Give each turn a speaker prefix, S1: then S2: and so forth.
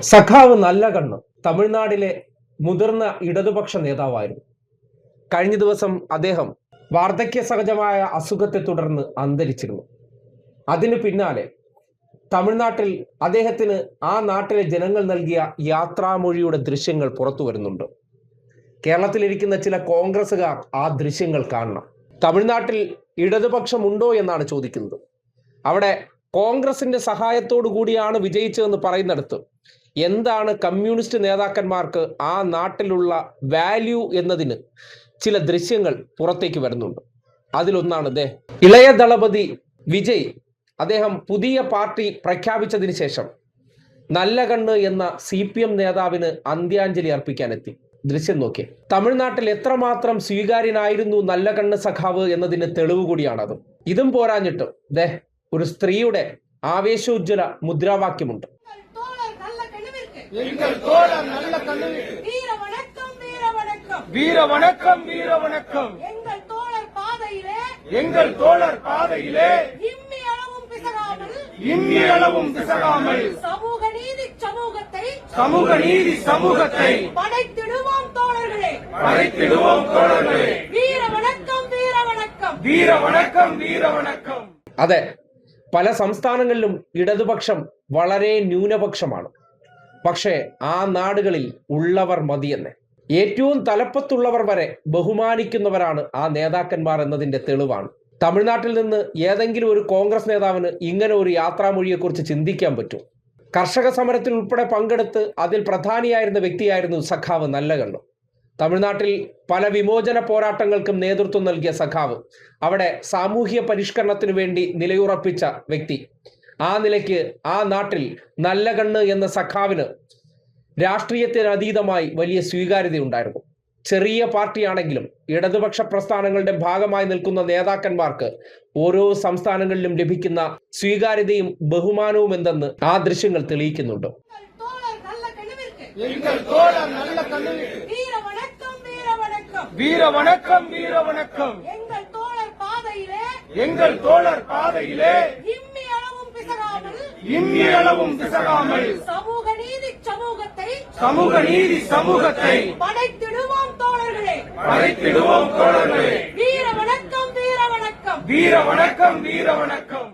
S1: സഖാവ് നല്ലകണ്ണ് തമിഴ്നാട്ടിലെ മുതിർന്ന ഇടതുപക്ഷ നേതാവായിരുന്നു. കഴിഞ്ഞ ദിവസം അദ്ദേഹം വാർദ്ധക്യ സഹജമായ അസുഖത്തെ തുടർന്ന് അന്തരിച്ചിരുന്നു. അതിനു പിന്നാലെ തമിഴ്നാട്ടിൽ അദ്ദേഹത്തിന് ആ നാട്ടിലെ ജനങ്ങൾ നൽകിയ യാത്രാമൊഴിയുടെ ദൃശ്യങ്ങൾ പുറത്തു വരുന്നുണ്ട്. കേരളത്തിലിരിക്കുന്ന ചില കോൺഗ്രസുകാർ ആ ദൃശ്യങ്ങൾ കാണണം. തമിഴ്നാട്ടിൽ ഇടതുപക്ഷമുണ്ടോ എന്നാണ് ചോദിക്കുന്നത്. അവിടെ കോൺഗ്രസിന്റെ സഹായത്തോടു കൂടിയാണ് വിജയിച്ചതെന്ന് പറയുന്നിടത്ത് എന്താണ് കമ്മ്യൂണിസ്റ്റ് നേതാക്കന്മാർക്ക് ആ നാട്ടിലുള്ള വാല്യൂ എന്നതിന് ചില ദൃശ്യങ്ങൾ പുറത്തേക്ക് വരുന്നുണ്ട്. അതിലൊന്നാണ് ഇളയ ദളപതി വിജയ്. അദ്ദേഹം പുതിയ പാർട്ടി പ്രഖ്യാപിച്ചതിന് ശേഷം നല്ലകണ്ണ് എന്ന CPM നേതാവിന് അന്ത്യാഞ്ജലി അർപ്പിക്കാനെത്തി. ദൃശ്യം നോക്കിയേ. തമിഴ്നാട്ടിൽ എത്രമാത്രം സ്വീകാര്യനായിരുന്നു നല്ലകണ്ണ് സഖാവ് എന്നതിന് തെളിവ് കൂടിയാണത്. ഇതും പോരാഞ്ഞിട്ട് ഒരു സ്ത്രീയുടെ ആവേശോജ്വല മുദ്രാവാക്യമുണ്ട്.
S2: வீர வணக்கம் வீர வணக்கம் எங்கள் தோழர் பாதையிலே இம்மி அளவும் பிசகாமல் சமூக நீதி சமூகத்தை படைத்திடுவோம் தோழர்களே வீர வணக்கம் வீர வணக்கம் வீர வணக்கம் வீர வணக்கம்.
S1: അതെ, പല സംസ്ഥാനങ്ങളിലും ഇടതുപക്ഷം വളരെ ന്യൂനപക്ഷമാണ്. പക്ഷേ ആ നാടുകളിൽ ഉള്ളവർ മതിയെന്ന് ഏറ്റവും തലപ്പത്തുള്ളവർ വരെ ബഹുമാനിക്കുന്നവരാണ് ആ നേതാക്കന്മാർ എന്നതിന്റെ തെളിവാണ്. തമിഴ്നാട്ടിൽ നിന്ന് ഏതെങ്കിലും ഒരു കോൺഗ്രസ് നേതാവിന് ഇങ്ങനെ ഒരു യാത്രാമൊഴിയെക്കുറിച്ച് ചിന്തിക്കാൻ പറ്റും? കർഷക സമരത്തിൽ ഉൾപ്പെടെ പങ്കെടുത്ത് അതിൽ പ്രധാനിയായിരുന്ന വ്യക്തിയായിരുന്നു സഖാവ് നല്ലകണ്ണ്. തമിഴ്നാട്ടിൽ പല വിമോചന പോരാട്ടങ്ങൾക്കും നേതൃത്വം നൽകിയ സഖാവ്, അവിടെ സാമൂഹ്യ പരിഷ്കരണത്തിനു വേണ്ടി നിലയുറപ്പിച്ച വ്യക്തി. ആ നിലയ്ക്ക് ആ നാട്ടിൽ നല്ലകണ്ണ് എന്ന സഖാവിന് രാഷ്ട്രീയത്തിന് അതീതമായി വലിയ സ്വീകാര്യതയുണ്ടായിരുന്നു. ചെറിയ പാർട്ടിയാണെങ്കിലും ഇടതുപക്ഷ പ്രസ്ഥാനങ്ങളുടെ ഭാഗമായി നിൽക്കുന്ന നേതാക്കന്മാർക്ക് ഓരോ സംസ്ഥാനങ്ങളിലും ലഭിക്കുന്ന സ്വീകാര്യതയും ബഹുമാനവും എന്തെന്ന് ആ ദൃശ്യങ്ങൾ തെളിയിക്കുന്നുണ്ട്.
S2: வீர வணக்கம் வீர வணக்கம் எங்கள் தோழர் பாதையிலே இம்மி அளவும் பிசகாமல் சமூக நீதி சமூகத்தை படைத்திடுவோம் தோழர்களே வீர வணக்கம் வீர வணக்கம் வீர வணக்கம் வீர வணக்கம்.